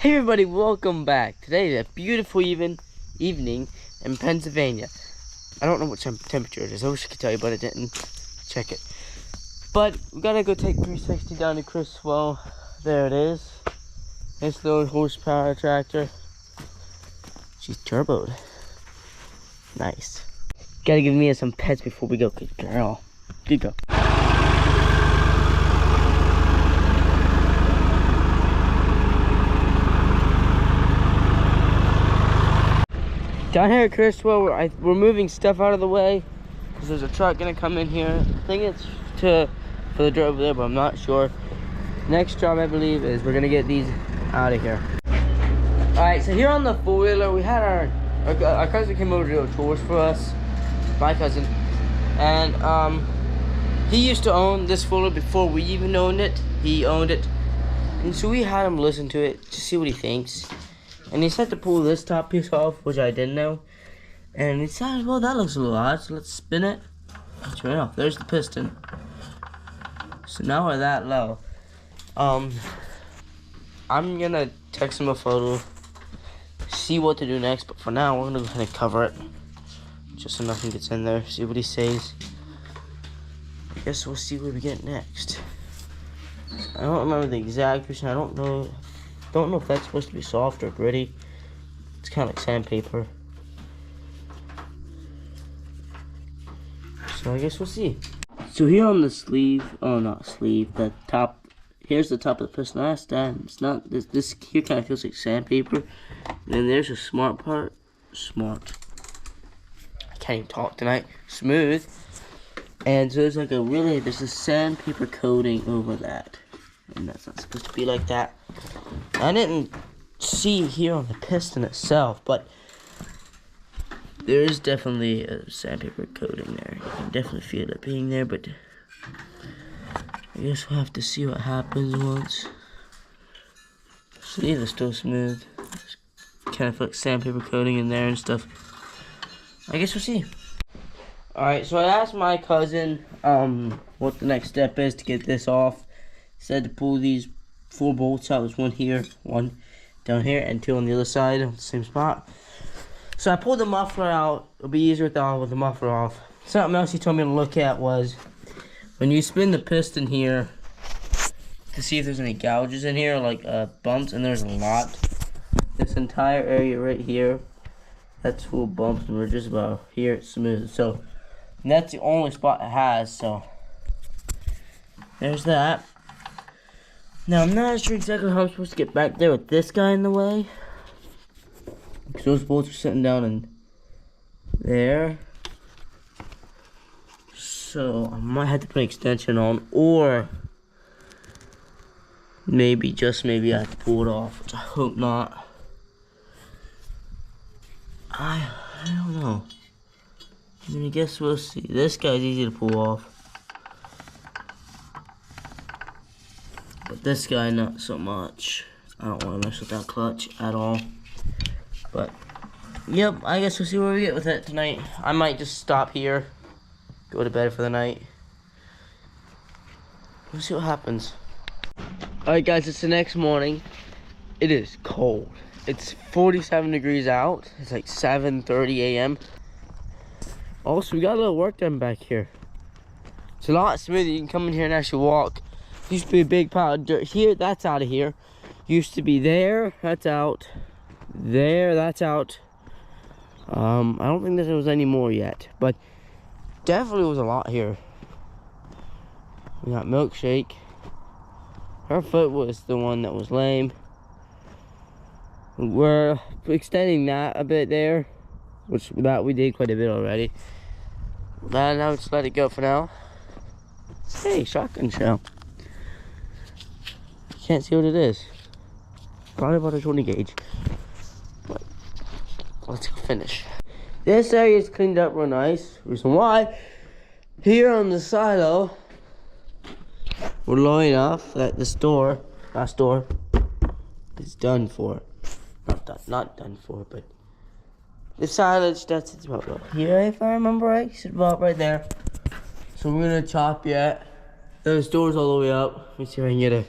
Hey everybody, welcome back. Today is a beautiful evening in Pennsylvania. I don't know what temperature it is. I wish I could tell you, but I didn't check it. But we gotta go take 360 down to Criswell. There it is. Nice little horsepower tractor. She's turboed. Nice. Gotta give Mia some pets before we go. Good girl. Good girl. Down here at Criswell, we're moving stuff out of the way because there's a truck gonna come in here. I think it's for the dirt over there, but I'm not sure. Next job, I believe, is we're gonna get these out of here. All right, so here on the four-wheeler, we had our cousin came over to do chores for us, my cousin, and he used to own this four-wheeler before we even owned it. He owned it, and so we had him listen to it to see what he thinks. And he said to pull this top piece off, which I didn't know. And he said, well, that looks a little odd, so let's spin it. Turn it off. There's the piston. So now we're that low. I'm gonna text him a photo, see what to do next, but for now, we're gonna go ahead and cover it. Just so nothing gets in there, see what he says. I guess we'll see what we get next. I don't remember the exact position. I don't know if that's supposed to be soft or gritty. It's kind of like sandpaper. So I guess we'll see. So here on the sleeve, oh not sleeve, the top, here's the top of the piston. That's that. It's not, this here kind of feels like sandpaper. And then there's a smart part. Smart. I can't even talk tonight. Smooth. And so there's like there's a sandpaper coating over that. And that's not supposed to be like that. I didn't see here on the piston itself, but there is definitely a sandpaper coating there. You can definitely feel it being there, but I guess we'll have to see what happens once. See, they're still smooth. There's kind of like sandpaper coating in there and stuff. I guess we'll see. Alright, so I asked my cousin what the next step is to get this off. He said to pull these 4 bolts out. There's one here, one down here, and 2 on the other side on the same spot. So I pulled the muffler out. It'll be easier with the muffler off. Something else he told me to look at was when you spin the piston here to see if there's any gouges in here, like bumps, and there's a lot. This entire area right here, that's full of bumps, and we're just about here, it's smooth. So that's the only spot it has, so there's that. Now, I'm not sure exactly how I'm supposed to get back there with this guy in the way. Because those bolts are sitting down in there. So, I might have to put an extension on. Or, maybe, just maybe, I have to pull it off. Which I hope not. I don't know. I mean, I guess we'll see. This guy's easy to pull off. But this guy, not so much. I don't want to mess with that clutch at all. But, yep, I guess we'll see where we get with it tonight. I might just stop here, go to bed for the night. We'll see what happens. Alright guys, it's the next morning. It is cold. It's 47 degrees out. It's like 7:30 a.m. Also, we got a little work done back here. It's a lot smoother. You can come in here and actually walk. Used to be a big pile of dirt here, that's out of here. Used to be there, that's out. There, that's out. I don't think there was any more yet, but definitely was a lot here. We got Milkshake. Her foot was the one that was lame. We're extending that a bit there, which that we did quite a bit already. Now just let it go for now. Hey, shotgun shell. Can't see what it is. Probably about a 20 gauge. But let's go finish. This area is cleaned up real nice. Reason why, here on the silo, we're low enough that this door, last door, is done for. Not done for, but the silage, that's about right here, if I remember right. It's about right there. So we're gonna chop those doors all the way up. Let me see if I can get a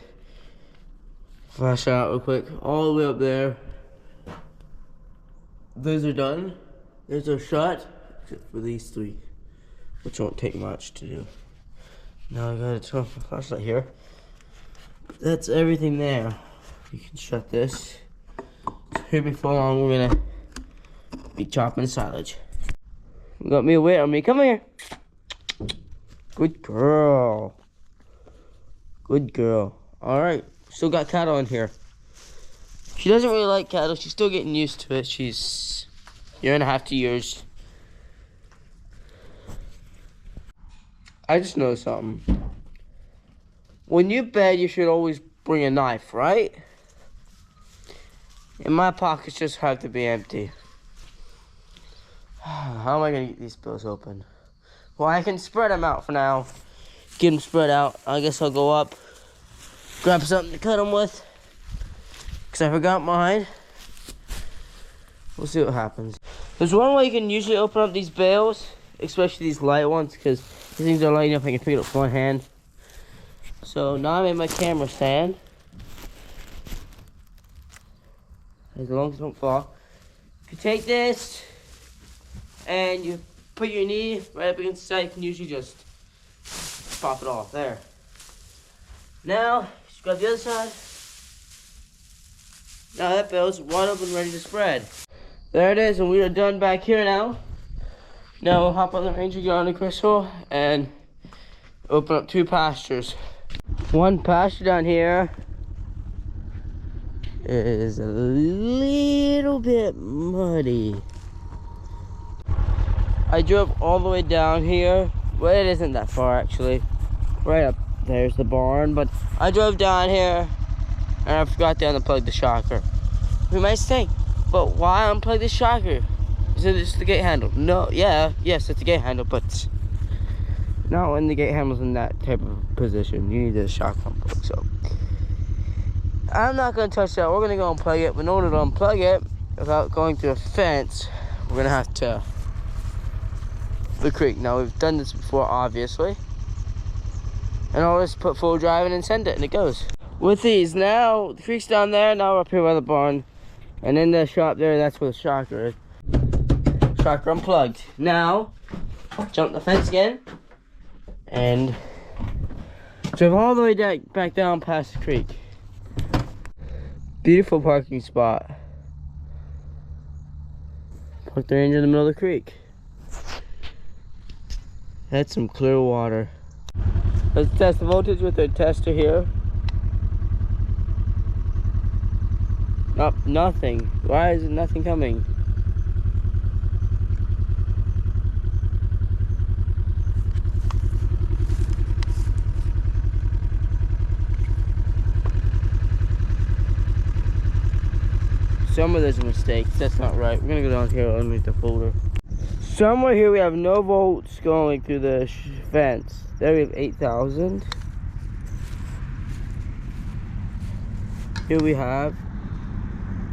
Flash out real quick. All the way up there. Those are done. There's our shot. Except for these three, which won't take much to do. Now I gotta turn off the flashlight here. That's everything there. You can shut this. So here before long we're gonna be chopping silage. You got me a wait on me. Come here. Good girl. Good girl. Alright. Still got cattle in here. She doesn't really like cattle. She's still getting used to it. She's a year and a half, 2 years. I just know something. When you bed, you should always bring a knife, right? And my pockets just have to be empty. How am I gonna get these bills open? Well, I can spread them out for now. Get them spread out. I guess I'll go up, grab something to cut them with, because I forgot mine. We'll see what happens. There's one way you can usually open up these bales, especially these light ones, because these things are light enough I can pick it up with one hand. So now I made my camera stand. As long as it don't fall. You take this and you put your knee right up against the side. You can usually just pop it off there. Now, just grab the other side. Now that bale's wide open, ready to spread. There it is, and we are done back here now. Now we'll hop on the Ranger, get on the Crystal, and open up 2 pastures. One pasture down here is a little bit muddy. I drove all the way down here. Well, it isn't that far actually. Right up there's the barn, but I drove down here and I forgot to unplug the shocker. You might think, but why unplug the shocker? Is it just the gate handle? No, yes, it's the gate handle, but not when the gate handle's in that type of position. You need the shock unplug. So I'm not gonna touch that. We're gonna go unplug it. But in order to unplug it without going through a fence, we're gonna have to the creek. Now we've done this before, obviously. And I'll just put full drive in and send it, and it goes. With these, now the creek's down there. Now we're up here by the barn, and in the shop there, that's where the shocker is. Shocker unplugged. Now jump the fence again and drive all the way back down past the creek. Beautiful parking spot. Park the Ranger in the middle of the creek. That's some clear water. Let's test the voltage with our tester here. Nope, nothing. Why is it nothing coming? Some of those are mistakes. That's not right. We're gonna go down here underneath the folder. Somewhere here we have no volts going through the fence. There we have 8,000. Here we have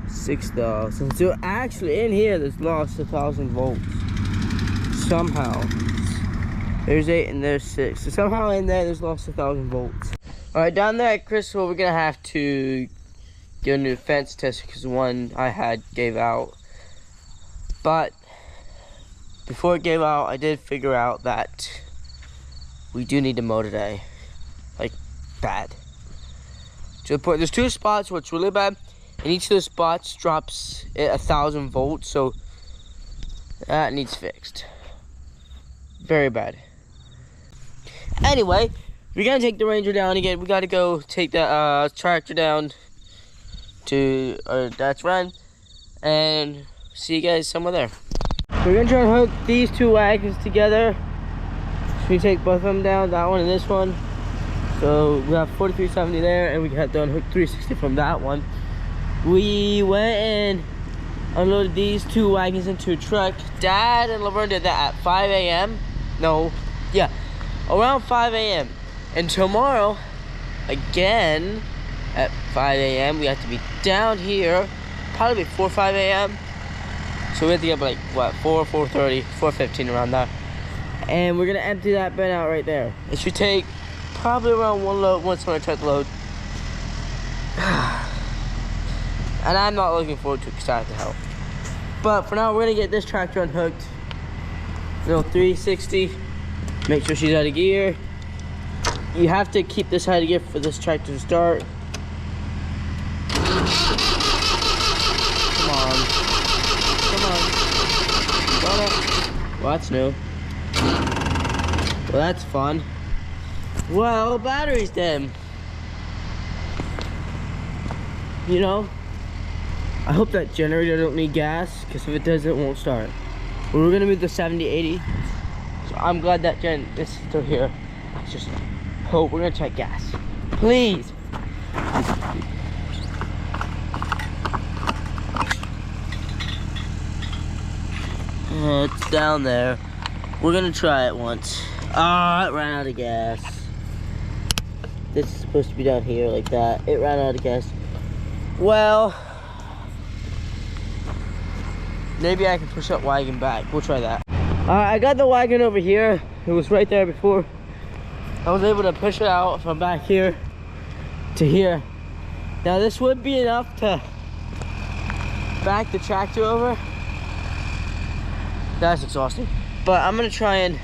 6,000. So actually in here there's lost 1,000 volts. Somehow. There's 8 and there's 6. So somehow in there's lost 1,000 volts. Alright, down there at Crystal we're gonna have to get a new fence tester because the one I had gave out. But before it gave out, I did figure out that we do need to mow today. Like, bad. To the point, there's 2 spots where it's really bad, and each of those spots drops it 1,000 volts, so that needs fixed. Very bad. Anyway, we're gonna take the Ranger down again. We gotta go take the tractor down to our dad's run, and see you guys somewhere there. We're gonna try and hook these 2 wagons together. So we take both of them down, that one and this one. So we have 4370 there, and we got to unhook 360 from that one. We went and unloaded these 2 wagons into a truck. Dad and Laverne did that at 5 a.m. No, yeah, around 5 a.m. And tomorrow, again, at 5 a.m. we have to be down here, probably before 5 a.m. So we have to get like, what, 4:30, 4:15 around that. And we're gonna empty that bin out right there. It should take probably around 1 load, once I try to load. And I'm not looking forward to it because I have to help. But for now, we're gonna get this tractor unhooked. Little 360. Make sure she's out of gear. You have to keep this out of gear for this tractor to start. Come on. Come on. Well, that's new. Well, that's fun. Well, battery's dead. You know, I hope that generator don't need gas, because if it does, it won't start. We're gonna move the 70-80. So I'm glad that gen is still here. Let's just hope. We're gonna check gas. Please. It's down there. We're gonna try it once. Ah, it ran out of gas. This is supposed to be down here like that. It ran out of gas. Well, maybe I can push that wagon back. We'll try that. I got the wagon over here. It was right there before. I was able to push it out from back here to here. Now this would be enough to back the tractor over. That's exhausting. But I'm gonna try and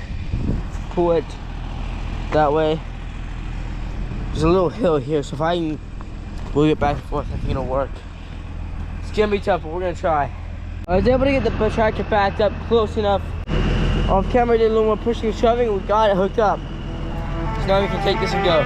pull it that way. There's a little hill here, so if I can move it back and forth, I think it'll work. It's gonna be tough, but we're gonna try. I was able to get the tractor backed up close enough. Off camera, did a little more pushing and shoving, and we got it hooked up. So now we can take this and go.